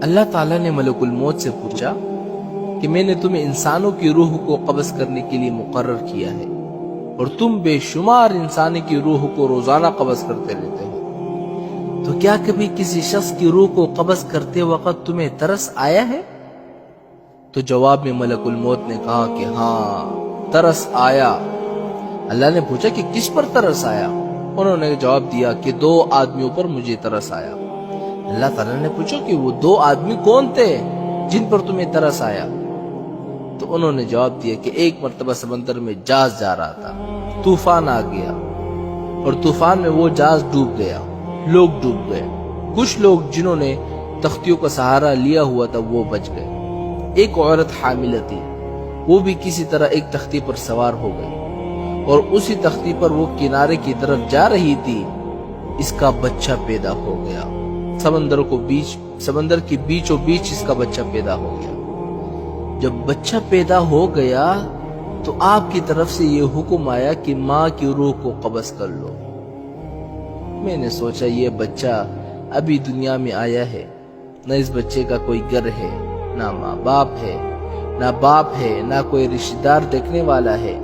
اللہ تعالیٰ نے ملک الموت سے پوچھا کہ میں نے تمہیں انسانوں کی روح کو قبض کرنے کے لیے مقرر کیا ہے اور تم بے شمار انسانی کی روح کو روزانہ قبض کرتے رہتے ہو، تو کیا کبھی کسی شخص کی روح کو قبض کرتے وقت تمہیں ترس آیا ہے؟ تو جواب میں ملک الموت نے کہا کہ ہاں ترس آیا۔ اللہ نے پوچھا کہ کس پر ترس آیا؟ انہوں نے جواب دیا کہ 2 آدمیوں پر مجھے ترس آیا۔ اللہ تعالیٰ نے پوچھا کہ وہ 2 آدمی کون تھے جن پر تمہیں ترس آیا؟ تو انہوں نے جواب دیا کہ ایک مرتبہ سمندر میں جہاز جا رہا تھا، طوفان آ گیا اور طوفان میں وہ جہاز ڈوب گیا، لوگ ڈوب گئے، کچھ لوگ جنہوں نے تختیوں کا سہارا لیا ہوا تھا وہ بچ گئے۔ ایک عورت حاملہ تھی، وہ بھی کسی طرح ایک تختی پر سوار ہو گئی اور اسی تختی پر وہ کنارے کی طرف جا رہی تھی، اس کا بچہ پیدا ہو گیا۔ سمندر کے بیچوں بیچ اس کا بچہ پیدا ہو گیا۔ جب بچہ پیدا ہو گیا تو آپ کی طرف سے یہ حکم آیا کہ ماں کی روح کو قبض کر لو۔ میں نے سوچا یہ بچہ ابھی دنیا میں آیا ہے، نہ اس بچے کا کوئی گھر ہے، نہ ماں باپ ہے، نہ کوئی رشتہ دار دیکھنے والا ہے،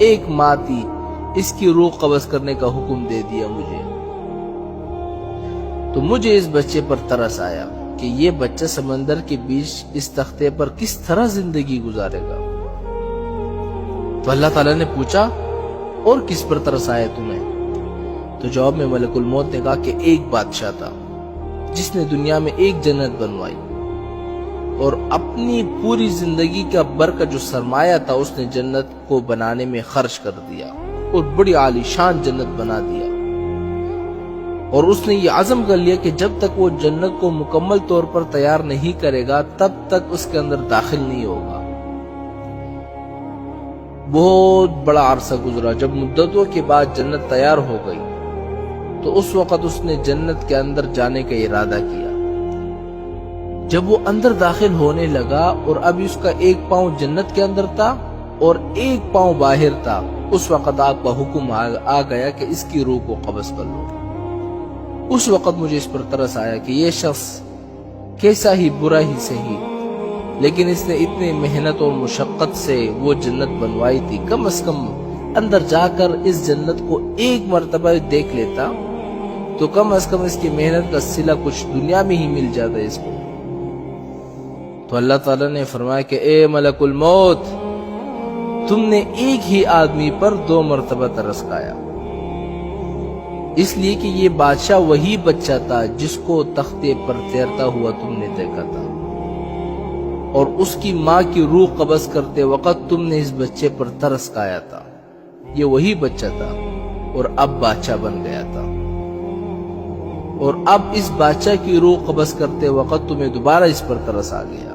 ایک ماں تھی، اس کی روح قبض کرنے کا حکم دے دیا مجھے۔ تو مجھے اس بچے پر ترس آیا کہ یہ بچہ سمندر کے بیچ اس تختے پر کس طرح زندگی گزارے گا۔ تو اللہ تعالیٰ نے پوچھا اور کس پر ترس آیا تمہیں؟ تو جواب میں ملک الموت نے کہا کہ ایک بادشاہ تھا جس نے دنیا میں ایک جنت بنوائی اور اپنی پوری زندگی کا کا جو سرمایہ تھا اس نے جنت کو بنانے میں خرچ کر دیا اور بڑی عالی شان جنت بنا دیا، اور اس نے یہ عزم کر لیا کہ جب تک وہ جنت کو مکمل طور پر تیار نہیں کرے گا تب تک اس کے اندر داخل نہیں ہوگا۔ بہت بڑا عرصہ گزرا، جب مدتوں کے بعد جنت تیار ہو گئی تو اس وقت اس نے جنت کے اندر جانے کا ارادہ کیا۔ جب وہ اندر داخل ہونے لگا اور ابھی اس کا ایک پاؤں جنت کے اندر تھا اور ایک پاؤں باہر تھا، اس وقت آپ کا حکم آ گیا کہ اس کی روح کو قبض کر لو۔ اس وقت مجھے اس پر ترس آیا کہ یہ شخص کیسا ہی برا ہی صحیح، لیکن اس نے اتنی محنت اور مشقت سے وہ جنت بنوائی تھی، کم از کم اندر جا کر اس جنت کو ایک مرتبہ دیکھ لیتا تو کم از کم اس کی محنت کا صلہ کچھ دنیا میں ہی مل جاتا ہے اس کو۔ تو اللہ تعالیٰ نے فرمایا کہ اے ملک الموت، تم نے ایک ہی آدمی پر 2 مرتبہ ترس کھایا، اس لیے کہ یہ بادشاہ وہی بچہ تھا جس کو تختے پر تیرتا ہوا تم نے دیکھا تھا، اور اس کی ماں کی روح قبض کرتے وقت تم نے اس بچے پر ترس کھایا تھا۔ یہ وہی بچہ تھا اور اب بادشاہ بن گیا تھا، اور اب اس بادشاہ کی روح قبض کرتے وقت تمہیں دوبارہ اس پر ترس آ گیا۔